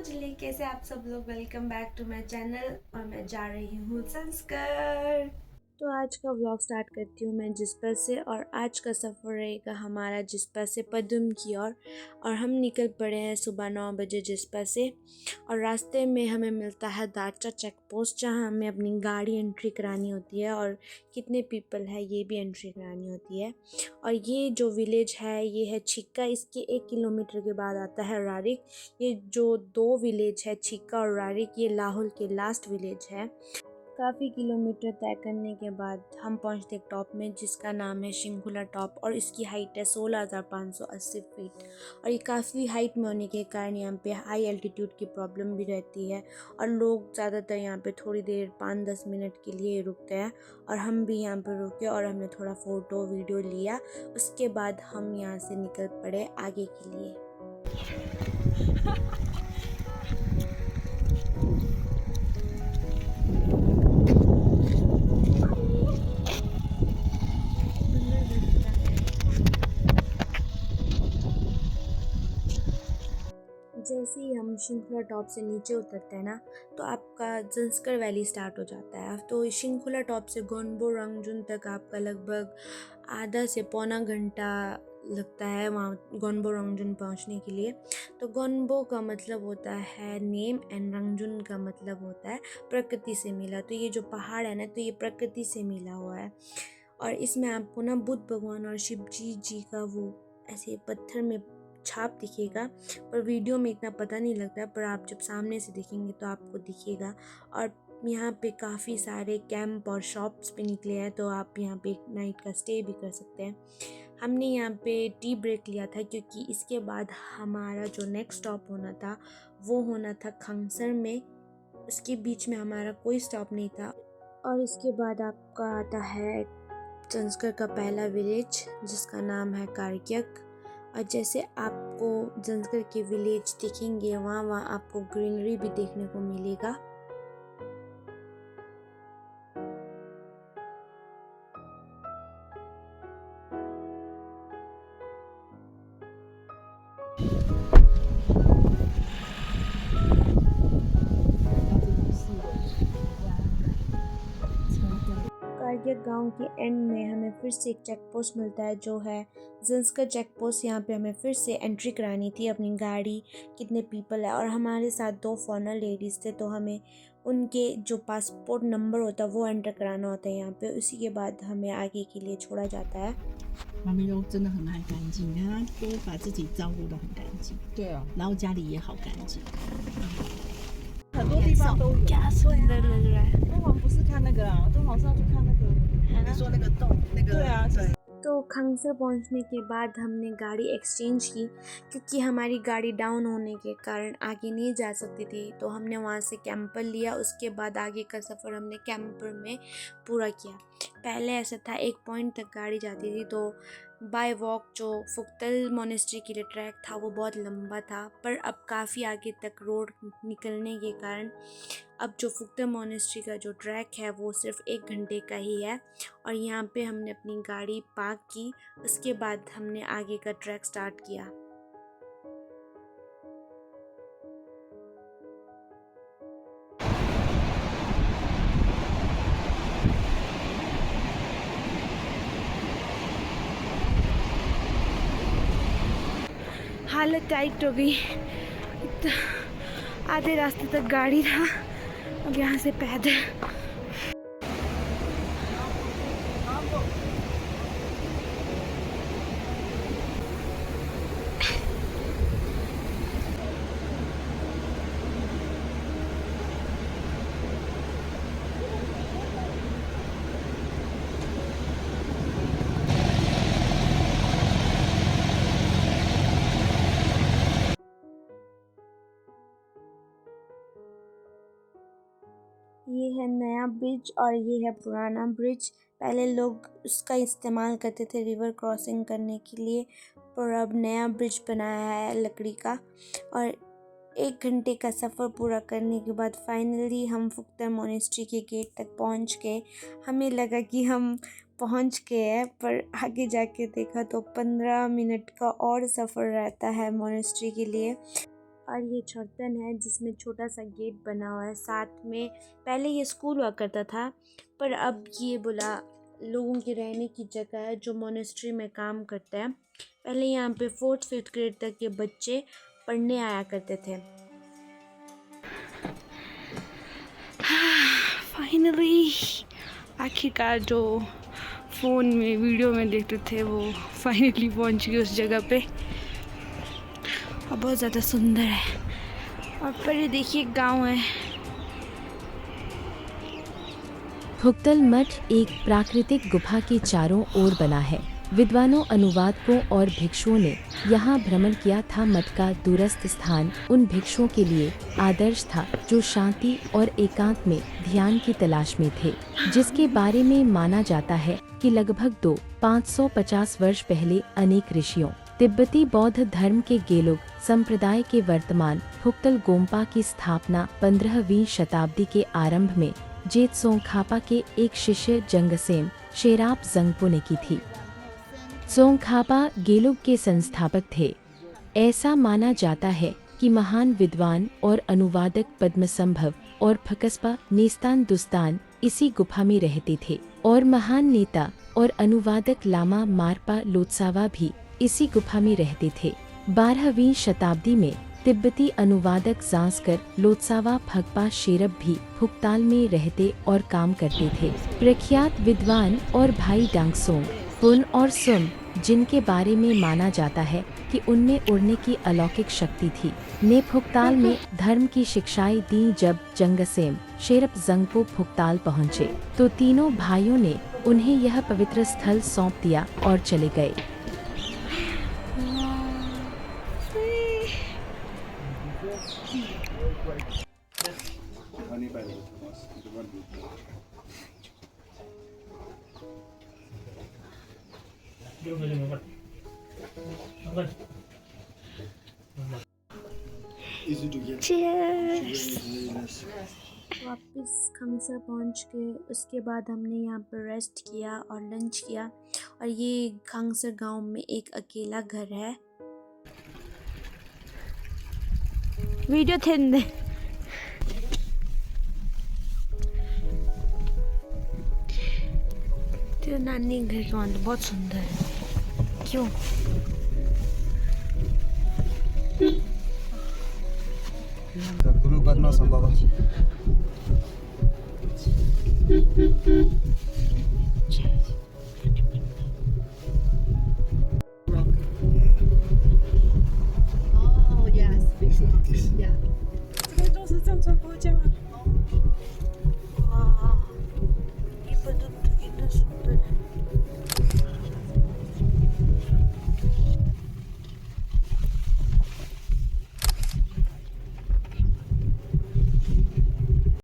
चलिए कैसे आप सब लोग, welcome back to my channel. और मैं जा रही हूँ संस्कार। तो आज का व्लॉग स्टार्ट करती हूँ मैं जिस्पर से। और आज का सफ़र रहेगा हमारा जिस्पर से पदुम की ओर। और हम निकल पड़े हैं सुबह 9 बजे जिस्पर से। और रास्ते में हमें मिलता है दाचा चेक पोस्ट, जहाँ हमें अपनी गाड़ी एंट्री करानी होती है और कितने पीपल है ये भी एंट्री करानी होती है। और ये जो विलेज है ये है छिक्का। इसके 1 किलोमीटर के बाद आता है रारिक। ये जो 2 विलेज है छिक्का और रारिक, ये लाहौल के लास्ट विलेज है। काफ़ी किलोमीटर तय करने के बाद हम पहुंचते टॉप में, जिसका नाम है शिंकुला टॉप। और इसकी हाइट है 16,580 फीट। और ये काफ़ी हाइट में होने के कारण यहाँ पे हाई एल्टीट्यूड की प्रॉब्लम भी रहती है। और लोग ज़्यादातर यहाँ पे थोड़ी देर 5-10 मिनट के लिए रुकते हैं। और हम भी यहाँ पे रुके और हमने थोड़ा फ़ोटो वीडियो लिया। उसके बाद हम यहाँ से निकल पड़े आगे के लिए। जैसे ही हम शिंकुला टॉप से नीचे उतरते हैं ना, तो आपका जंस्कर वैली स्टार्ट हो जाता है। तो शिंकुला टॉप से गोनबो रंगजुन तक आपका लगभग आधा से पौना घंटा लगता है वहाँ गोनबो रंगजुन पहुँचने के लिए। तो गोनबो का मतलब होता है नेम एंड रंगजुन का मतलब होता है प्रकृति से मिला। तो ये जो पहाड़ है ना, तो ये प्रकृति से मिला हुआ है। और इसमें आपको ना बुद्ध भगवान और शिव जी का वो ऐसे पत्थर में छाप दिखेगा, पर वीडियो में इतना पता नहीं लगता, पर आप जब सामने से देखेंगे तो आपको दिखेगा। और यहाँ पे काफ़ी सारे कैंप और शॉप्स पे निकले हैं, तो आप यहाँ पे एक नाइट का स्टे भी कर सकते हैं। हमने यहाँ पे टी ब्रेक लिया था, क्योंकि इसके बाद हमारा जो नेक्स्ट स्टॉप होना था वो होना था खंगसर में। इसके बीच में हमारा कोई स्टॉप नहीं था। और इसके बाद आपका आता है संस्कर का पहला विलेज, जिसका नाम है कारग्यक। और जैसे आपको जंस्कर के विलेज दिखेंगे, वहाँ आपको ग्रीनरी भी देखने को मिलेगा। कारगिल गांव के एंड में हमें फिर से एक चेक पोस्ट मिलता है, जो है जंस्कर चेक पोस्ट। यहाँ पे हमें फिर से एंट्री करानी थी अपनी गाड़ी, कितने पीपल है। और हमारे साथ 2 फॉरेनर लेडीज़ थे, तो हमें उनके जो पासपोर्ट नंबर होता है वो एंटर कराना होता है यहाँ पे। उसी के बाद हमें आगे के लिए छोड़ा जाता है। 妈咪都真的很爱干净，你看她都把自己照顾得很干净。对啊，然后家里也好干净。很多地方都有。क्या सुंदर लग रहा है। 敦煌不是看那个啊，敦煌是要去看那个，你说那个洞，那个对啊，对。तो खंगसर पहुंचने के बाद हमने गाड़ी एक्सचेंज की, क्योंकि हमारी गाड़ी डाउन होने के कारण आगे नहीं जा सकती थी। तो हमने वहां से कैंपर लिया। उसके बाद आगे का सफ़र हमने कैंपर में पूरा किया। पहले ऐसा था, एक पॉइंट तक गाड़ी जाती थी, तो बाय वॉक जो फुक्तल मोनेस्ट्री के लिए ट्रैक था वो बहुत लंबा था। पर अब काफ़ी आगे तक रोड निकलने के कारण अब जो फुक्तल मोनेस्ट्री का जो ट्रैक है वो सिर्फ 1 घंटे का ही है। और यहाँ पे हमने अपनी गाड़ी पार्क की। उसके बाद हमने आगे का ट्रैक स्टार्ट किया। हालत टाइट हो गई। आधे रास्ते तक गाड़ी था, अब यहाँ से पैदल। ये है नया ब्रिज और ये है पुराना ब्रिज। पहले लोग उसका इस्तेमाल करते थे रिवर क्रॉसिंग करने के लिए, पर अब नया ब्रिज बनाया है लकड़ी का। और 1 घंटे का सफ़र पूरा करने के बाद फाइनली हम फुक्तर मोनेस्ट्री के गेट तक पहुंच गए। हमें लगा कि हम पहुंच गए हैं, पर आगे जाके देखा तो 15 मिनट का और सफ़र रहता है मोनेस्ट्री के लिए। और ये चौतन है जिसमें छोटा सा गेट बना हुआ है। साथ में पहले ये स्कूल हुआ करता था, पर अब ये बोला लोगों की रहने की जगह है जो मोनेस्ट्री में काम करता है। पहले यहाँ पे 4th-5th ग्रेड तक के बच्चे पढ़ने आया करते थे। फाइनली आखिरकार जो फ़ोन में वीडियो में देखते थे वो फाइनली पहुंच गए उस जगह पे, और बहुत ज़्यादा सुंदर है। और पर ये देखिए गांव है। फुक्तल मठ एक प्राकृतिक गुफा के चारों ओर बना है। विद्वानों, अनुवादकों और भिक्षुओं ने यहाँ भ्रमण किया था। मठ का दूरस्थ स्थान उन भिक्षुओं के लिए आदर्श था जो शांति और एकांत में ध्यान की तलाश में थे, जिसके बारे में माना जाता है कि लगभग 550 वर्ष पहले अनेक ऋषियों, तिब्बती बौद्ध धर्म के गेलुग संप्रदाय के वर्तमान फुक्तल गोम्पा की स्थापना 15वीं शताब्दी के आरंभ में जेत सोंगखापा के एक शिष्य जंगसेन शेराप जंगपो ने की थी। सोंगखापा गेलुग के संस्थापक थे। ऐसा माना जाता है कि महान विद्वान और अनुवादक पद्मसंभव और फकस्पा नेस्तान दुस्तान इसी गुफा में रहते थे, और महान नेता और अनुवादक लामा मारपा लोत्सावा भी इसी गुफा में रहते थे। 12वीं शताब्दी में तिब्बती अनुवादक ज़ांस्कर लोत्सावा फगपा शेरप भी फुक्ताल में रहते और काम करते थे। प्रख्यात विद्वान और भाई डांगसोंग, पुन और सुम, जिनके बारे में माना जाता है कि उनमें उड़ने की अलौकिक शक्ति थी, ने फुक्ताल में धर्म की शिक्षाएं दी। जब जंगसेन शेरप जंगपो फुक्ताल पहुँचे तो तीनों भाइयों ने उन्हें यह पवित्र स्थल सौंप दिया और चले गए। वापस खंगसर पहुंच गए। उसके बाद हमने यहाँ पर रेस्ट किया और लंच किया। और ये खंगसर गांव में एक अकेला घर है। वीडियो थे तेरा नानी घर का तो बहुत सुंदर है। क्यों? गुरु पद्मा संभव। Oh yes, yeah. 这个就是藏传佛教啊。